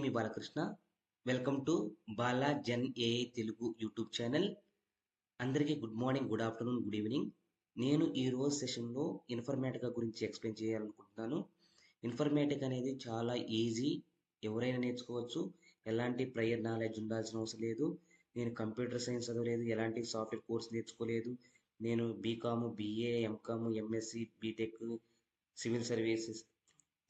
Me Balakrishna. Welcome to Bala gen AI Telugu YouTube channel. అందరికీ good morning, good afternoon, good evening. నేను ఈ రోజు సెషన్లో ఇన్ఫర్మేటికా గురించి ఎక్స్ప్లెయిన్ చేయాలనుకుంటున్నాను. ఇన్ఫర్మేటిక్ అనేది చాలా ఈజీ, ఎవరైనా నేర్చుకోవచ్చు. ఎలాంటి ప్రయర్ నాలెడ్జ్ ఉండాల్సిన అవసరం లేదు. నేను కంప్యూటర్ సైన్స్ చదవలేదు, ఎలాంటి సాఫ్ట్వేర్ కోర్స్ నేర్చుకోలేదు. నేను BCom, BA, MCom, MSc, BTech, civil services,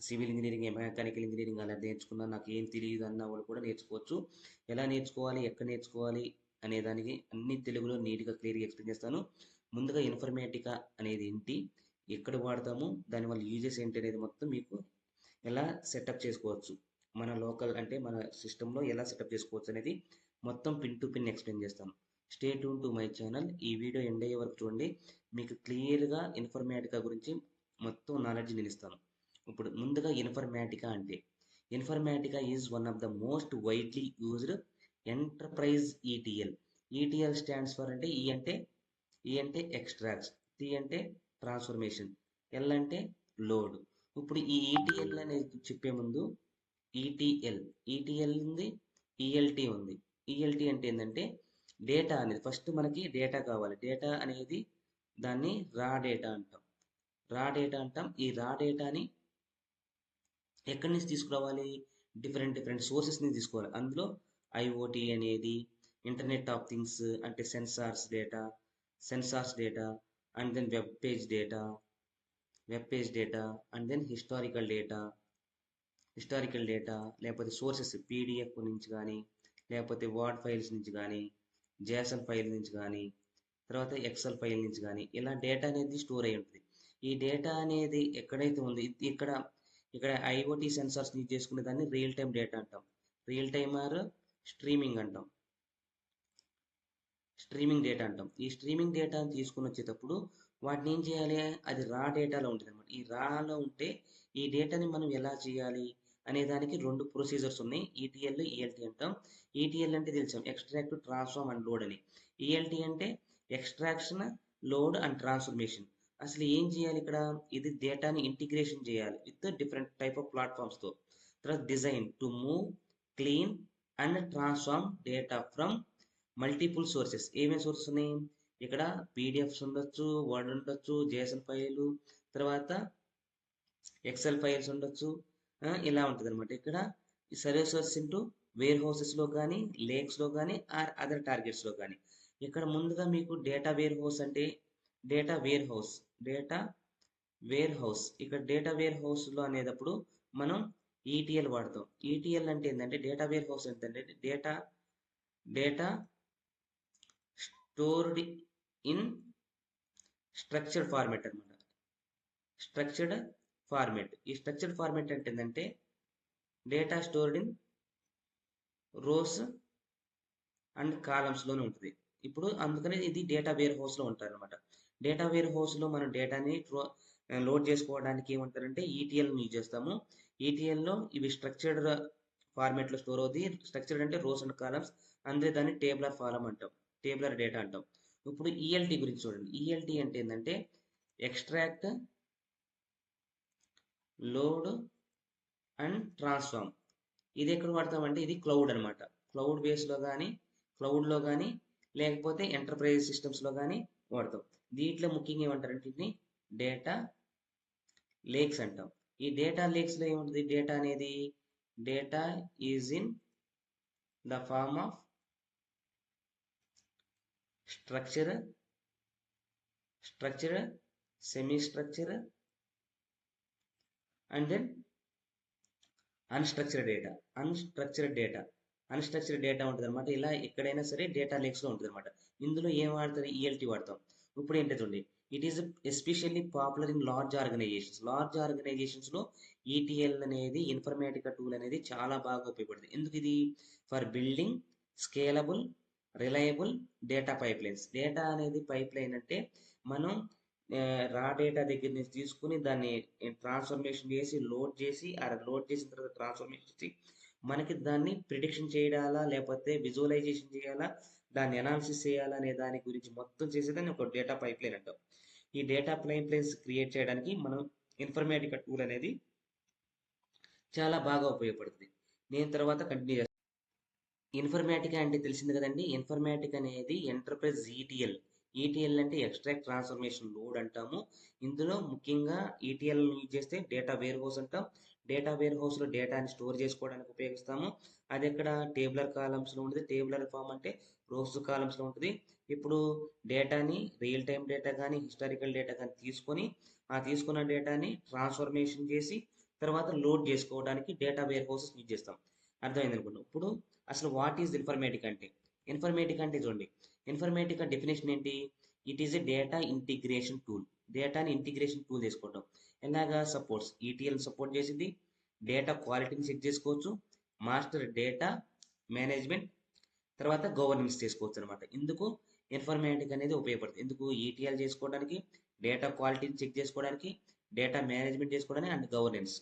civil engineering, mechanical engineering అలా నేర్చుకున్నాను. నాకు ఏం తెలియదు అన్న వాళ్ళు కూడా నేర్చుకోవచ్చు. ఎలా నేర్చుకోవాలి, ఎక్కడ నేర్చుకోవాలి అనే దానికి అన్ని తెలుగులో నీట్గా క్లియర్గా ఎక్స్ప్లెయిన్ చేస్తాను. ముందుగా ఇన్ఫర్మేటికా అనేది ఏంటి, ఎక్కడ వాడతాము, దానివల్ల యూజెస్ ఏంటి అనేది మొత్తం మీకు ఎలా సెటప్ చేసుకోవచ్చు, మన లోకల్ అంటే మన సిస్టంలో ఎలా సెటప్ చేసుకోవచ్చు అనేది మొత్తం పిన్ టు పిన్ ఎక్స్ప్లెయిన్ చేస్తాను. Stay tune to my channel. ఈ వీడియో ఎండ్ అయ్యే వరకు చూడండి. మీకు క్లియర్గా ఇన్ఫర్మేటికా గురించి మొత్తం నాలెడ్జ్ నేను ఇస్తాను. ఇప్పుడు ముందుగా Informatica is one of the most widely used enterprise ETL. ETL stands for అంటే ఈ అంటే ఎక్స్ట్రాక్ట్స్, టీ అంటే ట్రాన్స్ఫర్మేషన్, ఎల్ అంటే లోడ్. ఇప్పుడు ఈ ఈటీఎల్ అనేది చెప్పే ముందు ఈటీఎల్ ఉంది, ఈఎల్టీ ఉంది. ఈఎల్టీ అంటే ఏంటంటే డేటా అనేది, ఫస్ట్ మనకి డేటా కావాలి. డేటా అనేది దాన్ని రా డేటా అంటాం. ఈ రా డేటాని ఎక్కడి నుంచి తీసుకురావాలి, డిఫరెంట్ సోర్సెస్ నుంచి తీసుకోవాలి. అందులో ఐఓటీ అనేది, ఇంటర్నెట్ ఆఫ్ థింగ్స్ అంటే sensors data, and then web page data, and then historical data, లేకపోతే సోర్సెస్ పీడిఎఫ్ నుంచి కానీ, లేకపోతే వర్డ్ ఫైల్స్ నుంచి కానీ, జేసన్ ఫైల్ నుంచి కానీ, తర్వాత ఎక్సెల్ ఫైల్ నుంచి కానీ, ఇలా డేటా అనేది స్టోర్ అయి ఉంటుంది. ఈ డేటా అనేది ఎక్కడైతే ఉంది, ఇక్కడ ఐఓటీ సెన్సార్స్ యూజ్ చేసుకునే దాన్ని రియల్ టైం డేటా అంటాం. Real time or streaming data అంటాం. ఈ స్ట్రీమింగ్ డేటాని తీసుకుని వచ్చేటప్పుడు వాటిని ఏం చేయాలి, అది రా డేటాలో ఉంటుంది అనమాట. ఈ రాలో ఉంటే ఈ డేటాని మనం ఎలా చేయాలి అనే దానికి రెండు ప్రొసీజర్స్ ఉన్నాయి. ఈటీఎల్, ఈఎల్టీ అంటాం. ఈటీఎల్ అంటే తెలిసాం, ఎక్స్ట్రాక్ట్, ట్రాన్స్ఫార్మ్ అండ్ లోడ్ అని. ఈఎల్టీ అంటే ఎక్స్ట్రాక్షన్, లోడ్ అండ్ ట్రాన్స్ఫర్మేషన్. అసలు ఏం చేయాలి ఇక్కడ, ఇది డేటాని ఇంటిగ్రేషన్ చేయాలి విత్ డిఫరెంట్ టైప్ ఆఫ్ ప్లాట్ఫామ్స్తో. తర్వాత design to move, clean and transform data from multiple sources. ఏమేమి సోర్సెస్ ఉన్నాయి ఇక్కడ, పీడిఎఫ్స్ ఉండొచ్చు, వర్డ్ ఉండొచ్చు, జేసన్ ఫైలు, తర్వాత ఎక్సెల్ ఫైల్స్ ఉండొచ్చు. ఇలా ఉంటుంది అనమాట. ఇక్కడ సర్వీసెస్ ఇంటూ వేర్ హౌసెస్లో కానీ, లేక్స్లో కానీ, ఆర్ అదర్ టార్గెట్స్లో కానీ. ఇక్కడ ముందుగా మీకు డేటా వేర్ హౌస్ అంటే డేటా వేర్ హౌస్ ఇక్కడ డేటా వేర్ హౌస్లో అనేటప్పుడు మనం ఈటీఎల్ వాడతాం. ఈటీఎల్ అంటే ఏంటంటే డేటా వేర్ హౌస్ ఏంటంటే data stored in structured format అనమాట. Structured format. ఈ స్ట్రక్చర్డ్ ఫార్మెట్ అంటే ఏంటంటే data stored in rows and కాలమ్స్లోనే ఉంటుంది. ఇప్పుడు అందుకని ఇది డేటా వేర్ హౌస్లో ఉంటారు అనమాట. డేటా వేర్ హౌస్లో మనం డేటాని లోడ్ చేసుకోవడానికి ఏమంటారంటే ఈటీఎల్ యూజ్ చేస్తాము. ఈటీఎల్లో ఇవి స్ట్రక్చర్డ్ ఫార్మెట్లో స్టోర్ అవుతుంది. స్ట్రక్చర్డ్ అంటే రోస్ అండ్ కాలమ్స్, అందుకే దాన్ని టేబులర్ డేటా అంటాం. ఇప్పుడు ఈఎల్టీ గురించి చూడండి. ఈఎల్టీ అంటే ఏంటంటే ఎక్స్ట్రాక్ట్, లోడ్ అండ్ ట్రాన్స్ఫార్మ్. ఇది ఎక్కడ వాడతామంటే ఇది క్లౌడ్ అనమాట. క్లౌడ్ క్లౌడ్లో కానీ లేకపోతే ఎంటర్ప్రైజ్ సిస్టమ్స్లో కానీ వాడతాం. దీంట్లో ముఖ్యంగా ఏమంటారంటే ఇది డేటా లేక్స్ అంటాం. ఈ డేటా లేక్స్లో ఏముంటుంది, data is in the form of structure, semi structure and then unstructured data ఉంటుంది అనమాట. ఇలా ఎక్కడైనా సరే డేటా లేక్స్లో ఉంటుంది అనమాట. ఇందులో ఏం వాడతారు, ఈఎల్టీ వాడతాం. ఇప్పుడు ఏంటంటే it is especially popular in large ఆర్గనైజేషన్స్లో ఈటీఎల్ అనేది, ఇన్ఫర్మేటికా టూల్ అనేది చాలా బాగా ఉపయోగపడుతుంది. ఎందుకు ఇది, for building scalable reliable data pipelines. Data అనేది పైప్లైన్ అంటే మనం రా డేటా దగ్గర నుంచి తీసుకుని దాన్ని ట్రాన్స్ఫర్మేషన్ చేసి లోడ్ చేసిన తర్వాత ట్రాన్స్ఫర్మేషన్ చేసి మనకి దాన్ని ప్రిడిక్షన్ చేయాలా, లేకపోతే విజువలైజేషన్ చేయాలా, దాన్ని అనాలిసిస్ చేయాలా అనే దాని గురించి మొత్తం చేసేదాన్ని ఒక డేటా పైప్లైన్ అంటాం. ఈ డేటా పైప్లైన్స్ క్రియేట్ చేయడానికి మనం ఇన్ఫర్మేటికా టూల్ అనేది చాలా బాగా ఉపయోగపడుతుంది. నేను తర్వాత కంటిన్యూ చేస్తాను. ఇన్ఫర్మేటికా అంటే తెలిసింది కదండి. ఇన్ఫర్మేటిక్ అనేది ఎంటర్ప్రైజ్ ఈటీఎల్. ఈటీఎల్ అంటే ఎక్స్ట్రాక్ట్ ట్రాన్స్ఫర్మేషన్ లోడ్ అంటాము. ఇందులో ముఖ్యంగా ఈటీఎల్ యూజ్ చేస్తే డేటా వేర్ హౌస్ అంటాం. డేటా వేర్ హౌస్లో డేటాని స్టోర్ చేసుకోవడానికి ఉపయోగిస్తాము. అది ఎక్కడ టేబులర్ కాలమ్స్లో ఉంటుంది. టేబులర్ ఫామ్ అంటే రోస్ కాలమ్స్లో ఉంటుంది. ఇప్పుడు డేటాని రియల్ టైం డేటా కానీ హిస్టారికల్ డేటా కానీ తీసుకొని ఆ తీసుకున్న డేటాని ట్రాన్స్ఫర్మేషన్ చేసి తర్వాత లోడ్ చేసుకోవడానికి డేటా వేర్ హౌసెస్ యూజ్ చేస్తాం. అర్థమైంది అనుకుంటున్నాం. ఇప్పుడు అసలు వాట్ ఈజ్ ఇన్ఫర్మేటిక్ అంటే? ఇన్ఫర్మేటిక్ అంటే చూడండి, ఇన్ఫర్మేటిక్ డెఫినేషన్ ఏంటి? It is a data integration tool. డేటాని ఇంటిగ్రేషన్ టూల్ చేసుకోవటం. ఎలాగా? సపోర్ట్స్ ఈటీఎల్ సపోర్ట్ చేసింది, డేటా క్వాలిటీని చెక్ చేసుకోవచ్చు, మాస్టర్ డేటా మేనేజ్మెంట్, తర్వాత గవర్నెన్స్ చేసుకోవచ్చు అనమాట. ఇందుకు ఇన్ఫర్మేటిక్ అనేది ఉపయోగపడుతుంది. ఎందుకు? ఈటీఎల్ చేసుకోవడానికి, డేటా క్వాలిటీని చెక్ చేసుకోవడానికి, డేటా మేనేజ్మెంట్ చేసుకోవడానికి అండ్ గవర్నెన్స్.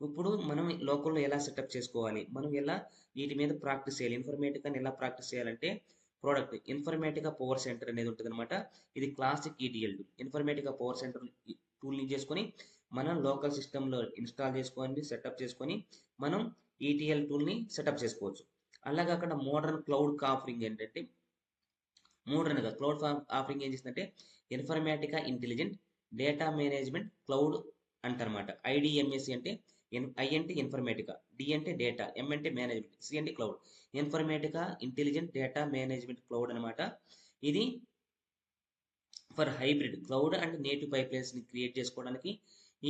ఇప్పుడు మనం లోకల్లో ఎలా సెటప్ చేసుకోవాలి, మనం ఎలా వీటి మీద ప్రాక్టీస్ చేయాలి, ఇన్ఫర్మేటిక్ అని ఎలా ప్రాక్టీస్ చేయాలంటే ప్రోడక్ట్ ఇన్ఫర్మేటికా పవర్ సెంటర్ అనేది ఉంటుంది అనమాట. ఇది classic ETL tool. Informatica power centre టూల్ని చేసుకొని మనం లోకల్ సిస్టంలో ఇన్స్టాల్ చేసుకొని సెటప్ చేసుకొని మనం ఈటీఎల్ టూల్ని సెటప్ చేసుకోవచ్చు. అలాగే అక్కడ మోడర్న్ క్లౌడ్ ఆఫరింగ్ ఏంటంటే, మోడర్న్గా క్లౌడ్ ఆఫరింగ్ ఏం చేస్తుందంటే Informatica intelligent data management cloud అంటారన్నమాట. ఐడిఎంఎస్సి అంటే ఐ అంటే ఇన్ఫర్మేటికా, డి అంటే డేటా, ఎం అంటే మేనేజ్మెంట్, సి అంటే cloud. Informatica intelligent data management cloud అనమాట. ఇది for hybrid cloud and native పైప్లైన్స్ని క్రియేట్ చేసుకోవడానికి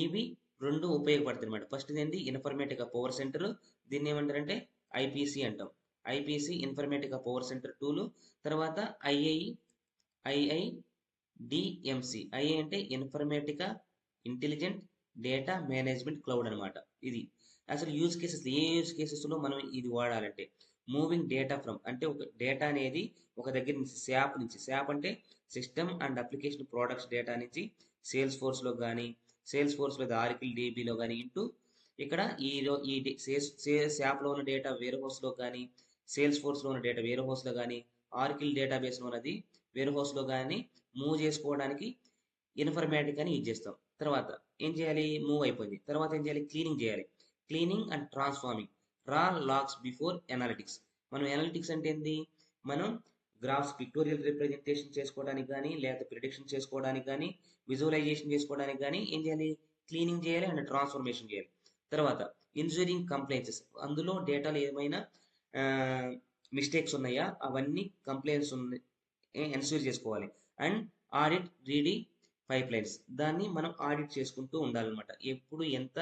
ఇవి రెండు ఉపయోగపడతాయి అనమాట. ఫస్ట్ ఏంటి? Informatica power centre. దీన్ని ఏమంటారంటే ఐపీసీ అంటాం. IPC Informatica power centre tool. తర్వాత ఐఐడిఎంసి. ఐఐ అంటే Informatica intelligent data management cloud అనమాట. ఇది అసలు యూజ్ కేసెస్, ఏ యూజ్ కేసెస్లో మనం ఇది వాడాలంటే మూవింగ్ డేటా ఫ్రమ్ అంటే ఒక డేటా అనేది ఒక దగ్గర నుంచి శాప్ అంటే system and application products data నుంచి సేల్స్ ఫోర్స్లో కానీ సేల్స్ ఫోర్స్ లేదా ఆర్కిల్ డీబీలో కానీ ఇక్కడ శాప్లో ఉన్న డేటా వేర్ హౌస్లో కానీ సేల్స్ ఫోర్స్లో ఉన్న డేటా వేర్ హౌస్లో కానీ ఆర్కిల్ డేటాబేస్లో ఉన్నది వేర్ హౌస్లో కానీ మూవ్ చేసుకోవడానికి ఇన్ఫర్మేటిక్ అని యూజ్ చేస్తాం. తర్వాత ఏం చేయాలి? మూవ్ అయిపోయింది. తర్వాత ఏం చేయాలి? క్లీనింగ్ చేయాలి. క్లీనింగ్ అండ్ ట్రాన్స్ఫార్మింగ్ రా లాగ్స్ బిఫోర్ ఎనాలిటిక్స్. మనం ఎనాలిటిక్స్ అంటే ఏంది? మనం గ్రాఫ్స్ పిక్టోరియల్ రిప్రజెంటేషన్ చేసుకోవడానికి కానీ లేదా ప్రిడిక్షన్ చేసుకోవడానికి కానీ విజువలైజేషన్ చేసుకోవడానికి కానీ ఏం చేయాలి? క్లీనింగ్ చేయాలి అండ్ ట్రాన్స్ఫర్మేషన్ చేయాలి. తర్వాత ఇన్సూరింగ్ కంప్లైన్సెస్, అందులో డేటాలో ఏమైనా మిస్టేక్స్ ఉన్నాయా అవన్నీ కంప్లైంట్స్ ఎన్ష్యూర్ చేసుకోవాలి. అండ్ ఆడిట్ రీడీ పైప్లైన్స్, దాన్ని మనం ఆడిట్ చేసుకుంటూ ఉండాలన్నమాట. ఎప్పుడు ఎంత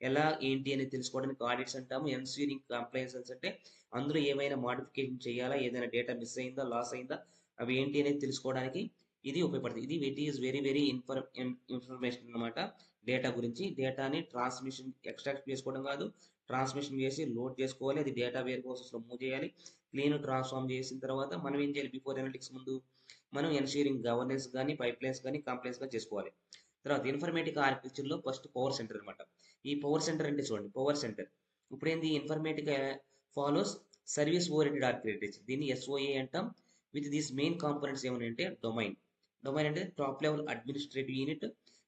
ఎలా ఏంటి అని తెలుసుకోవడానికి ఆడిట్స్ అంటాము. ఎన్ష్యూరింగ్ కంప్లైన్సెస్ అంటే అందులో ఏమైనా మాడిఫికేషన్ చేయాలా, ఏదైనా డేటా మిస్ అయిందా, లాస్ అయిందా, అవి ఏంటి అనేది తెలుసుకోవడానికి ఇది ఉపయోగపడుతుంది. ఇది it is very very information అనమాట. డేటా గురించి. డేటాని ట్రాన్స్మిషన్ ఎక్స్ట్రాక్ట్ చేసుకోవడం కాదు, ట్రాన్స్మిషన్ చేసి లోడ్ చేసుకోవాలి. అది డేటా వేర్ హౌసెస్లో మూవ్ చేయాలి. క్లీన్ ట్రాన్స్ఫార్మ్ చేసిన తర్వాత మనం ఏం చేయాలి? బిఫోర్ ఎనాలిటిక్స్ ముందు మనం ఎన్ష్యూరింగ్ గవర్నెన్స్ కానీ పైప్లైన్స్ కానీ కంప్లైంట్స్ కానీ చేసుకోవాలి. తర్వాత ఇన్ఫర్మేటిక్ ఆర్కిటెక్చర్లో ఫస్ట్ పవర్ సెంటర్ అనమాట. ఈ పవర్ సెంటర్ అంటే చూడండి, పవర్ సెంటర్ ఇప్పుడు ఏంది? Informatic follows service oriented architecture. దీన్ని ఎస్ఓఏ అంటాం. విత్ దీస్ మెయిన్ కాంపోనెంట్స్ ఏమన్నాయంటే డొమైన్. డొమైన్ అంటే top level administrative unit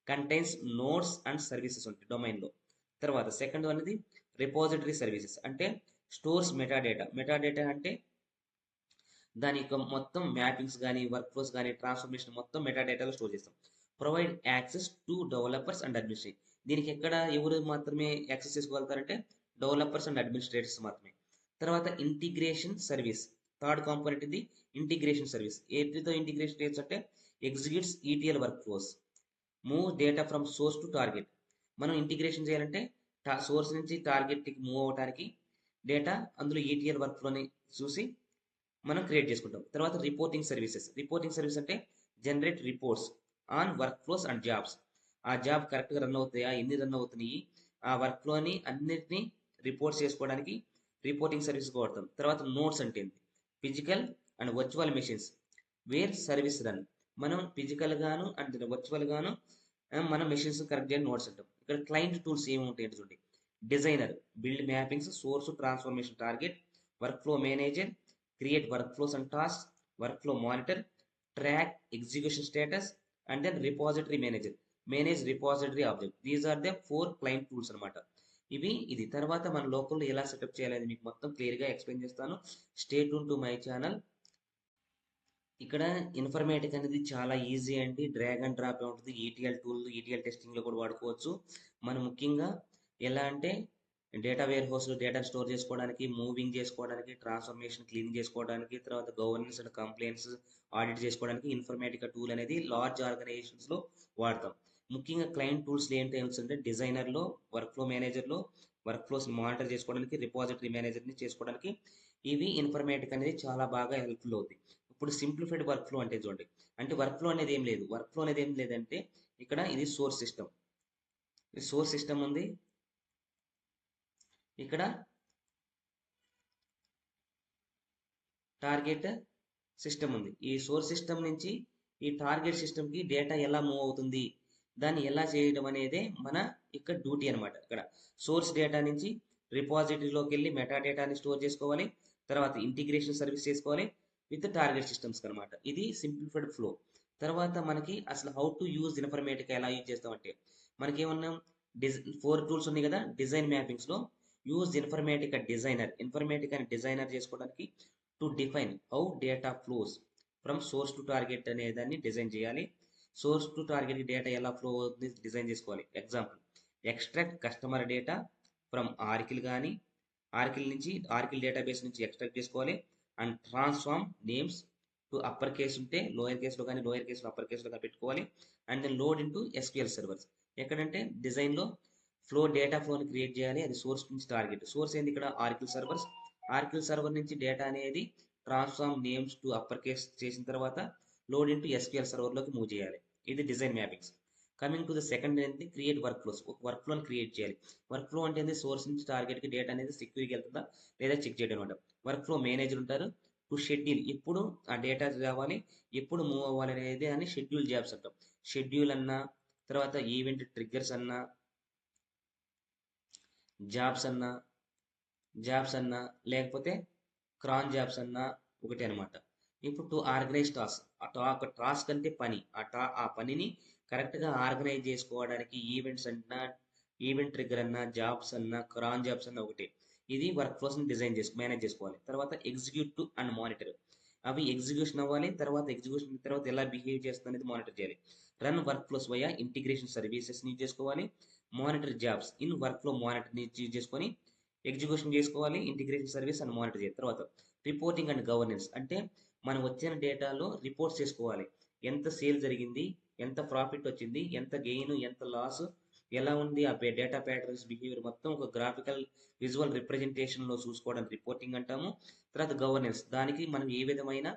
contains nodes and services ఉంటాయి డొమైన్లో. తర్వాత సెకండ్ అనేది రిపోజిటరీ సర్వీసెస్ అంటే స్టోర్స్ మెటాడేటా. మెటాడేటా అంటే దాని యొక్క మొత్తం మ్యాపింగ్స్ కానీ వర్క్ ఫ్లోస్ కానీ ట్రాన్స్ఫర్మేషన్ మొత్తం మెటాడేటాలో స్టోర్ చేస్తాం. Provide access to developers and administration. దీనికి ఎక్కడ ఎవరు మాత్రమే యాక్సెస్ చేసుకోగలుగుతారంటే డెవలపర్స్ అండ్ అడ్మినిస్ట్రేటర్స్ మాత్రమే. తర్వాత ఇంటిగ్రేషన్ సర్వీస్. థర్డ్ కాంపోనెంట్ ఇది ఇంటిగ్రేషన్ సర్వీస్. ఏటితో ఇంటిగ్రేషన్ చేయొచ్చు అంటే executes ETL work flows, move data from source to target. మనం ఇంటిగ్రేషన్ చేయాలంటే సోర్స్ నుంచి టార్గెట్కి మూవ్ అవడానికి డేటా అందులో ఈటీఎల్ వర్క్ ఫ్లోని చూసి మనం క్రియేట్ చేసుకుంటాం. తర్వాత రిపోర్టింగ్ సర్వీసెస్. రిపోర్టింగ్ సర్వీస్ అంటే generate reports on work flows and jobs. ఆ జాబ్ కరెక్ట్గా రన్ అవుతాయా, ఎన్ని రన్ అవుతున్నాయి, ఆ వర్క్ ఫ్లోని అన్నిటినీ రిపోర్ట్స్ చేసుకోవడానికి రిపోర్టింగ్ సర్వీస్ వాడతాం. తర్వాత నోట్స్ అంటే physical and virtual machines where service run. మనం ఫిజికల్ గాను అండ్ వర్చువల్ గాను మనం మెషిన్స్ కరెక్ట్ చేయని నోట్స్ అంటాం. ఇక్కడ క్లయింట్ టూల్స్ ఏమి ఉంటాయంటే చూడండి, designer build mappings source transformation target, work flow manager create workflows and tasks, workflow monitor, track execution status, and then repository manager, manage repository object. These are the 4 client tools అనమాట. ఇది తర్వాత మన లోకల్లో ఎలా setup చేయాలని మీకు మొత్తం క్లియర్గా ఎక్స్ప్లెయిన్ చేస్తాను. Stay tune to my channel. ఇక్కడ ఇన్ఫర్మేటిక్ అనేది చాలా ఈజీ అండి. డ్రాగ్ అండ్ డ్రాప్ ఉంటుంది. ఈటీఎల్ టూల్, ఈటీఎల్ టెస్టింగ్లో కూడా వాడుకోవచ్చు. మనం ముఖ్యంగా ఎలా అంటే డేటా వేర్ హౌస్లో డేటాను స్టోర్ చేసుకోవడానికి, మూవింగ్ చేసుకోవడానికి, ట్రాన్స్ఫర్మేషన్ క్లీన్ చేసుకోవడానికి, తర్వాత గవర్నెన్స్ అండ్ కంప్లైంట్స్ ఆడిట్ చేసుకోవడానికి ఇన్ఫర్మేటిక్ టూల్ అనేది లార్జ్ ఆర్గనైజేషన్స్లో వాడతాం. ముఖ్యంగా క్లయింట్ టూల్స్ ఏంటి అంటే డిజైనర్లో, వర్క్ ఫ్లో మేనేజర్లో వర్క్ ఫ్లోస్ మానిటర్ చేసుకోవడానికి, రిపాజిటరీ మేనేజర్ని చేసుకోవడానికి ఇవి ఇన్ఫర్మేటిక్ అనేది చాలా బాగా హెల్ప్ఫుల్ అవుతుంది. ఇప్పుడు సింప్లిఫైడ్ వర్క్ ఫ్లో అంటే చూడండి, అంటే వర్క్ ఫ్లో అనేది ఏం లేదు. వర్క్ ఫ్లో అనేది ఏం లేదంటే ఇక్కడ ఇది సోర్స్ సిస్టమ్, సోర్స్ సిస్టమ్ ఉంది. ఇక్కడ టార్గెట్ సిస్టమ్ ఉంది. ఈ సోర్స్ సిస్టమ్ నుంచి ఈ టార్గెట్ సిస్టమ్కి డేటా ఎలా మూవ్ అవుతుంది, దాన్ని ఎలా చేయడం అనేదే మన ఇక్కడ డ్యూటీ అనమాట. ఇక్కడ సోర్స్ డేటా నుంచి రిపాజిటరీలోకి వెళ్ళి మెటా డేటాని స్టోర్ చేసుకోవాలి, తర్వాత ఇంటిగ్రేషన్ సర్వీస్ చేసుకోవాలి విత్ టార్గెట్ సిస్టమ్స్ అనమాట. ఇది సింప్లిఫైడ్ ఫ్లో. తర్వాత మనకి అసలు హౌ టు యూజ్ ఇన్ఫర్మేటిక్ ఎలా యూజ్ చేస్తామంటే మనకేమన్నా 4 టూల్స్ ఉన్నాయి కదా. డిజైన్ మ్యాపింగ్స్లో యూజ్ ఇన్ఫర్మేటిక్ డిజైనర్, ఇన్ఫర్మేటిక్ అని డిజైనర్ చేసుకోవడానికి to define how data flows from source to target అనే దాన్ని డిజైన్ చేయాలి. సోర్స్ టు టార్గెట్ డేటా ఎలా ఫ్లో అవుతుంది డిజైన్ చేసుకోవాలి. Example, extract customer data from Oracle కానీ, ఆర్కిల్ నుంచి ఆర్కిల్ డేటాబేస్ నుంచి ఎక్స్ట్రాక్ట్ చేసుకోవాలి. And transform names to upper case ఉంటే లోయర్ కేసులో కానీ, లోయర్ కేసులో అప్పర్ కేసులో కానీ పెట్టుకోవాలి. And then load into SQL servers. ఎక్కడంటే డిజైన్లో ఫ్లో డేటా ఫ్లోని క్రియేట్ చేయాలి. అది సోర్స్ నుంచి టార్గెట్. సోర్స్ ఏంది ఇక్కడ ఆర్కిల్ సర్వర్స్. ఆర్కిల్ సర్వర్ నుంచి డేటా అనేది transform names to upper case చేసిన తర్వాత లోడ్ ఇంటూ ఎస్క్యూఎల్ సర్వర్లోకి మూవ్ చేయాలి. ఇది design mappings. Coming to the second ఏంటి, క్రియేట్ వర్క్ ఫ్లోస్. ఒక వర్క్ ఫ్లోని క్రియేట్ చేయాలి. వర్క్ ఫ్లో అంటే సోర్స్ నుంచి టార్గెట్కి డేటా అనేది సెక్యూర్గా వెళ్తుందా లేదా చెక్ చేయడం అనమాట. వర్క్ ఫ్లో మేనేజర్ ఉంటారు. టు షెడ్యూల్, ఎప్పుడు ఆ డేటా కావాలి, ఎప్పుడు మూవ్ అవ్వాలి అనేది అని షెడ్యూల్ జాబ్స్ అంటాం. షెడ్యూల్ అన్నా, తర్వాత ఈవెంట్ ట్రిగ్గర్స్ అన్నా, జాబ్స్ అన్నా లేకపోతే క్రాన్ జాబ్స్ అన్నా ఒకటే అనమాట. ఇప్పుడు టు ఆర్గనైజ్ టాస్క్, ఒక టాస్క్ అంటే పని, ఆ పనిని కరెక్ట్గా ఆర్గనైజ్ చేసుకోవడానికి ఈవెంట్స్ అన్నా, ఈవెంట్ ట్రిగ్గర్ అన్నా, జాబ్స్ అన్నా, క్రాన్ జాబ్స్ అన్నా ఒకటే. ఇది వర్క్ ఫ్లోస్ని డిజైన్ మేనేజ్ చేసుకోవాలి. తర్వాత ఎగ్జిక్యూట్ అండ్ మానిటర్, అవి ఎగ్జిక్యూషన్ అవ్వాలి. ఎగ్జిక్యూషన్ తర్వాత ఎలా బిహేవ్ చేస్తుంది అనేది మానిటర్ చేయాలి. Run work flows via integration సర్వీసెస్ని చేసుకోవాలి. Monitor jobs in work flow మానిటర్ని యూజ్ చేసుకొని ఎగ్జిక్యూషన్ చేసుకోవాలి. ఇంటిగ్రేషన్ సర్వీస్ అండ్ మానిటర్ చేయాలి. తర్వాత రిపోర్టింగ్ అండ్ గవర్నెన్స్, అంటే మనం వచ్చిన డేటాలో రిపోర్ట్స్ చేసుకోవాలి. ఎంత సేల్ జరిగింది, ఎంత ప్రాఫిట్ వచ్చింది, ఎంత గెయిన్, ఎంత లాస్, ఎలా ఉంది ఆ డేటా ప్యాటర్న్స్ బిహేవియర్ మొత్తం ఒక గ్రాఫికల్ విజువల్ రిప్రజెంటేషన్లో చూసుకోవడానికి రిపోర్టింగ్ అంటాము. తర్వాత గవర్నెన్స్, దానికి మనం ఏ విధమైన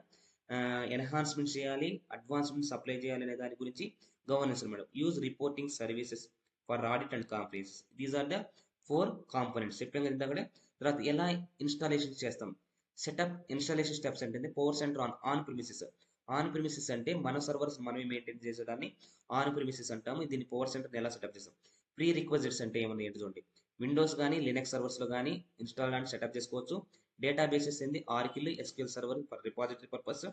ఎన్హాన్స్మెంట్స్ చేయాలి, అడ్వాన్స్మెంట్స్ అప్లై చేయాలి అనే దాని గురించి గవర్నెన్స్ అనమాట. Use reporting services for audit and compliance. These are the 4 components చెప్పాం కదా ఇందాక. తర్వాత ఎలా ఇన్స్టాలేషన్ చేస్తాం, సెటప్ ఇన్స్టాలేషన్ స్టెప్స్ అంటే power center on premises. On premises అంటే మన సర్వర్స్ మనమే మెయింటైన్ చేసేదాన్ని ఆన్ ప్రిమిసెస్ అంటాము. దీన్ని పవర్ సెంటర్ ఎలా సెటప్ చేస్తాం. ప్రీ రిక్వజిట్స్ అంటే ఏమన్నా ఏంటి చూడండి, విండోస్ కానీ లినక్స్ సర్వర్స్లో కానీ ఇన్స్టాల్ అండ్ సెటప్ చేసుకోవచ్చు. డేటాబేసెస్ ఏంది Oracle, SQL server for repository purpose.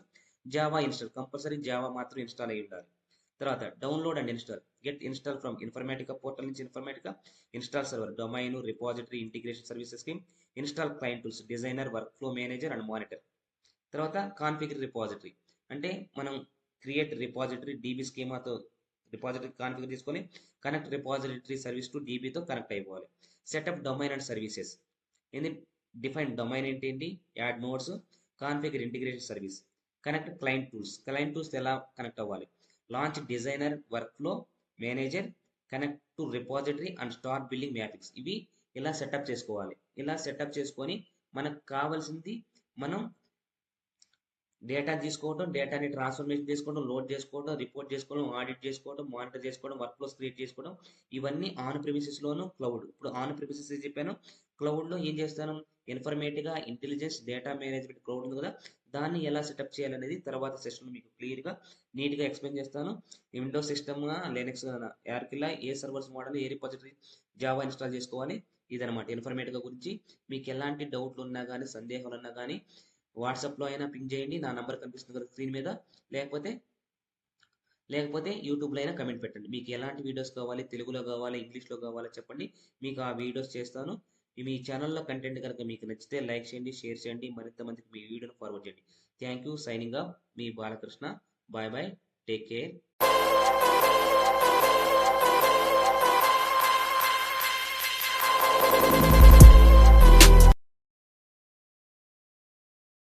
Java install, compulsory Java మాత్రం ఇన్స్టాల్ అయ్యి ఉండాలి. తర్వాత download and install, get install from Informatica portal నుంచి Informatica install server, domain, repository, integration services కి install client tools, designer, work flow manager and monitor. తర్వాత configure repository, అంటే మనం create repository DB స్కీమాతో రిపాజిటరీ కాన్ఫిగర్ చేసుకొని connect repository service to డీబీతో connect అయిపోవాలి. Setup domain and services, ఏంది define domain ఏంటి, add nodes, configure integration service, connect client tools ఎలా కనెక్ట్ అవ్వాలి, launch designer, work flow manager, connect to repository and start building mappings. ఇవి ఇలా setup చేసుకోవాలి. ఇలా సెటప్ చేసుకొని మనకు కావాల్సింది మనం డేటా తీసుకోవడం, డేటాని ట్రాన్స్ఫర్మేషన్ చేసుకోవడం, లోడ్ చేసుకోవడం, రిపోర్ట్ చేసుకోవడం, ఆడిట్ చేసుకోవడం, మానిటర్ చేసుకోవడం, వర్క్ ఫ్లోస్ క్రియేట్ చేసుకోవడం, ఇవన్నీ ఆన్ ప్రిమిసెస్లోను క్లౌడ్. ఇప్పుడు ఆన్ ప్రిమిసెస్ చెప్పాను. క్లౌడ్లో ఏం చేస్తాను, ఇన్ఫర్మేటివ్గా ఇంటెలిజెన్స్ డేటా మేనేజ్మెంట్ క్లౌడ్ ఉంది కదా, దాన్ని ఎలా సెటప్ చేయాలనేది తర్వాత సెషన్లో మీకు క్లియర్గా నీట్గా ఎక్స్ప్లెయిన్ చేస్తాను. విండోస్ సిస్టమ్, లెనక్స్, యార్కిల్, ఏ సర్వర్స్ మోడల్, ఏ రిపాజిటరీ, జావా ఇన్స్టాల్ చేసుకోవాలి. ఇదనమాట ఇన్ఫర్మేటివ్గా గురించి. మీకు ఎలాంటి డౌట్లు ఉన్నా కానీ, సందేహాలు ఉన్నా కానీ వాట్సాప్లో అయినా పింగ్ చేయండి. నా నంబర్ కనిపిస్తుంది కదా స్క్రీన్ మీద, లేకపోతే లేకపోతే యూట్యూబ్లో అయినా కమెంట్ పెట్టండి. మీకు ఎలాంటి వీడియోస్ కావాలి, తెలుగులో కావాలి, ఇంగ్లీష్లో కావాలో చెప్పండి. మీకు ఆ వీడియోస్ చేస్తాను. మీ ఛానల్లో కంటెంట్ కనుక మీకు నచ్చితే లైక్ చేయండి, షేర్ చేయండి, మరింత మందికి మీ వీడియోని ఫార్వర్డ్ చేయండి. Thank you. సైనింగ్ ఆఫ్ మీ Balakrishna. Bye bye. Take care.